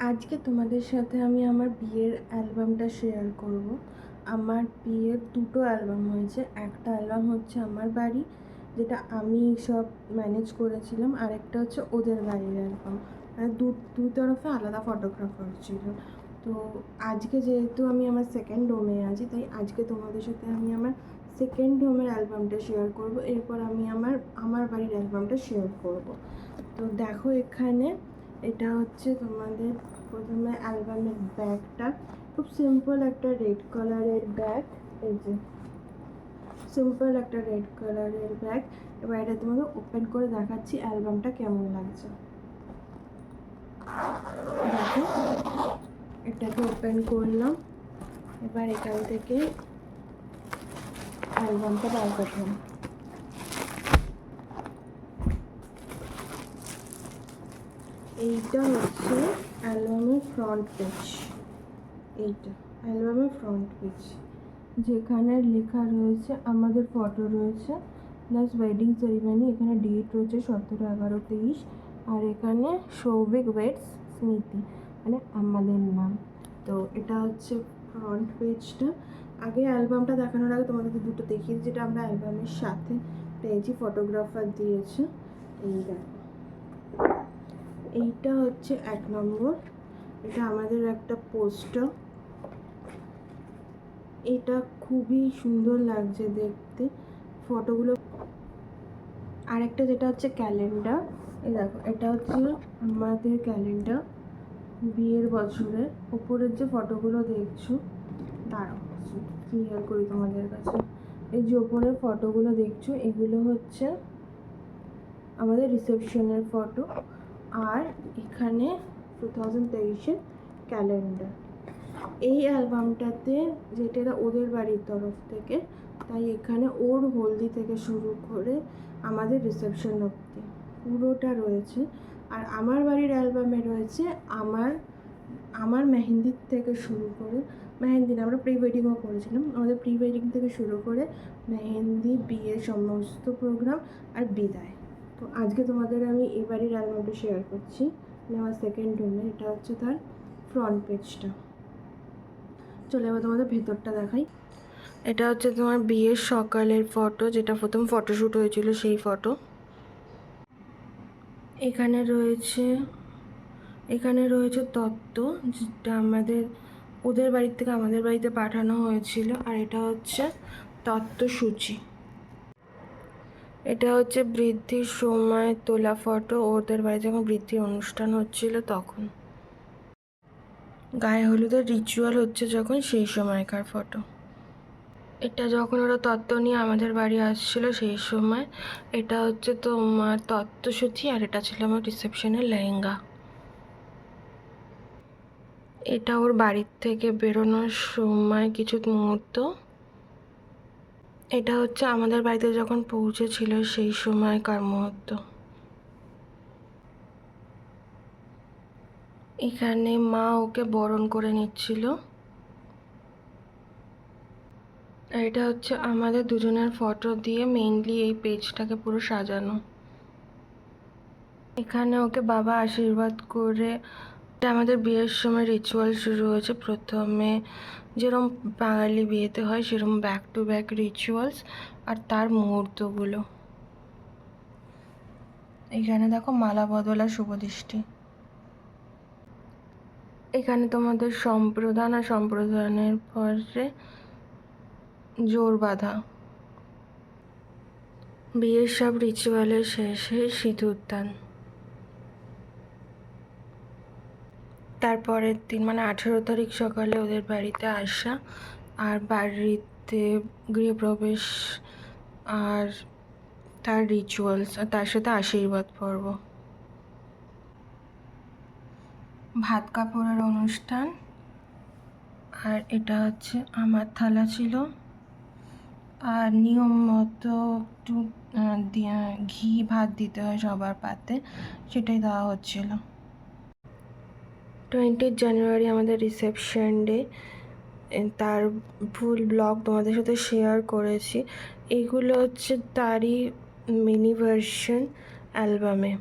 আজকে তোমাদের সাথে আমি আমার বিয়ের অ্যালবামটা শেয়ার করব। আমার বিয়ের দুটো অ্যালবাম হয়েছে। একটা অ্যালবাম হচ্ছে আমার বাড়ি, যেটা আমি সব ম্যানেজ করেছিলাম, আর একটা হচ্ছে ওদের বাড়ির অ্যালবাম। মানে দুই তরফে আলাদা ফটোগ্রাফার ছিল। তো আজকে যেহেতু আমি আমার সেকেন্ড হোমে আছি, তাই আজকে তোমাদের সাথে আমি আমার সেকেন্ড হোমের অ্যালবামটা শেয়ার করব। এরপর আমি আমার বাড়ির অ্যালবামটা শেয়ার করব। তো দেখো এখানে, এটা হচ্ছে তোমাদের প্রথমে অ্যালবামের ব্যাগটা। খুব সিম্পল একটা রেড কালারের ব্যাগ। এই যে সিম্পল একটা রেড কালারের ব্যাগ। এবার এটা তোমাদের ওপেন করে দেখাচ্ছি অ্যালবামটা কেমন লাগছে। দেখো, এটাকে ওপেন করলাম। এবার এখান থেকে অ্যালবামটা বার করলাম। এইটা হচ্ছে অ্যালবামের ফ্রন্ট পেজ। এইটা অ্যালবামের ফ্রন্ট পেজ, যেখানে লেখা রয়েছে আমাদের ফটো রয়েছে, প্লাস ওয়েডিং সেরিমনি। এখানে ডেট রয়েছে 17/11/23। আর এখানে সৌভিক ওয়েডস স্মৃতি, মানে আমাদের নাম। তো এটা হচ্ছে ফ্রন্ট পেজটা। আগে অ্যালবামটা দেখানোর আগে তোমাদেরকে দুটো দেখিয়ে, যেটা আমরা অ্যালবামের সাথে পেয়েছি, ফটোগ্রাফার দিয়েছে। এই দেখো, এইটা হচ্ছে 1 নম্বর। এটা আমাদের একটা পোস্টার। এটা খুবই সুন্দর লাগছে দেখতে ফটোগুলো। আরেকটা যেটা হচ্ছে ক্যালেন্ডার। এই দেখো, এটা হচ্ছে আমাদের ক্যালেন্ডার বিয়ের বছরের। উপরের যে ফটোগুলো দেখছো, দাঁড়াও ক্লিয়ার করি তোমাদের কাছে। এই যে ওপরের ফটোগুলো দেখছো, এগুলো হচ্ছে আমাদের রিসেপশনের ফটো। আর এখানে 2023-এর ক্যালেন্ডার। এই অ্যালবামটাতে, যেটা ওদের বাড়ির তরফ থেকে, তাই এখানে ওর হলদি থেকে শুরু করে আমাদের রিসেপশন অবধি পুরোটা রয়েছে। আর আমার বাড়ির অ্যালবামে রয়েছে আমার মেহেন্দির থেকে শুরু করে, মেহেন্দি না, আমরা প্রি ওয়েডিংও করেছিলাম, আমাদের প্রি ওয়েডিং থেকে শুরু করে মেহেন্দি, বিয়ের সমস্ত প্রোগ্রাম আর বিদায়। তো আজকে তোমাদের আমি এই বাড়ির অ্যালবামটা শেয়ার করছি, মানে আমার সেকেন্ড রুমে। এটা হচ্ছে তার ফ্রন্ট পেজটা। চলে এবার তোমাদের ভেতরটা দেখাই। এটা হচ্ছে তোমার বিয়ের সকালের ফটো, যেটা প্রথম ফটোশ্যুট হয়েছিল সেই ফটো। এখানে রয়েছে তত্ত্ব, যেটা ওদের বাড়ির থেকে আমাদের বাড়িতে পাঠানো হয়েছিল। আর এটা হচ্ছে তত্ত্বসূচি। এটা হচ্ছে বৃদ্ধির সময় তোলা ফটো, ওদের বাড়িতে যখন বৃদ্ধির অনুষ্ঠান হচ্ছিল তখন। গায়ে হলুদের রিচুয়াল হচ্ছে যখন, সেই সময়কার ফটো। এটা যখন ওরা তত্ত্ব নিয়ে আমাদের বাড়ি আসছিল সেই সময়। এটা হচ্ছে তোমার তত্ত্বসূচি, আর এটা ছিল আমার রিসেপশনের লেহেঙ্গা। এটা ওর বাড়ির থেকে বেরোনোর সময় কিছু মুহূর্ত। এটা হচ্ছে আমাদের বাড়িতে যখন পৌঁছেছিল সেই সময়কার মুহূর্ত। এখানে মা ওকে বরণ করে নিচ্ছিল। আর এটা হচ্ছে আমাদের দুজনের ফটো দিয়ে মেইনলি এই পেজটাকে পুরো সাজানো। এখানে ওকে বাবা আশীর্বাদ করে। এটা আমাদের বিয়ের সময় রিচুয়াল শুরু হয়েছে। প্রথমে যেরকম বাঙালি বিয়েতে হয় সেরকম ব্যাক টু ব্যাক রিচুয়ালস আর তার মুহূর্তগুলো। এখানে দেখো মালা বদল আর শুভদৃষ্টি। এখানে তোমাদের সম্প্রদান আর সম্প্রদানের পরে জোর বাঁধা। বিয়ের সব রিচুয়ালের শেষে সিঁদুরদান। তারপরের দিন মানে 18 তারিখ সকালে ওদের বাড়িতে আসা, আর বাড়িতে গৃহপ্রবেশ আর তার রিচুয়ালস, আর তার সাথে আশীর্বাদ পর্ব। ভাত কাপড়ের অনুষ্ঠান। আর এটা হচ্ছে আমার থালা ছিল, আর নিয়ম মতো একটু ঘি ভাত দিতে হয় সবার পাতে, সেটাই দেওয়া হচ্ছিল। 20 জানুয়ারি আমাদের রিসেপশন ডে। তার ফুল ব্লগ তোমাদের সাথে শেয়ার করেছি। এইগুলো হচ্ছে তারই মিনি ভার্সন অ্যালবামে।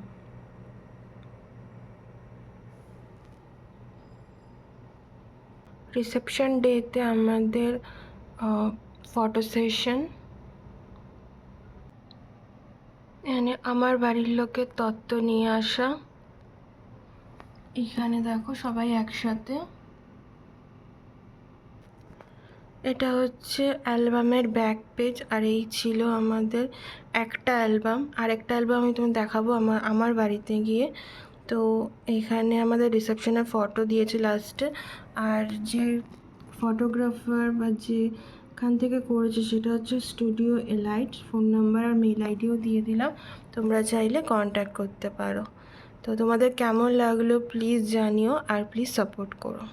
রিসেপশন ডেতে আমাদের ফটো সেশন, এখানে আমার বাড়ির লোকের তত্ত্ব নিয়ে আসা, এখানে দেখো সবাই একসাথে। এটা হচ্ছে অ্যালবামের ব্যাক পেজ, আর এই ছিল আমাদের একটা অ্যালবাম। আরেকটা অ্যালবাম আমি তোমায় দেখাবো আমার বাড়িতে গিয়ে। তো এখানে আমাদের রিসেপশনের ফটো দিয়েছে লাস্টে, আর যে ফটোগ্রাফার বা যেখান থেকে করেছে সেটা হচ্ছে স্টুডিও এলাইট। ফোন নাম্বার আর মেল আইডিও দিয়ে দিলাম, তোমরা চাইলে কন্ট্যাক্ট করতে পারো। তো তোমাদের কেমন লাগলো প্লিজ জানিও, আর প্লিজ সাপোর্ট করো।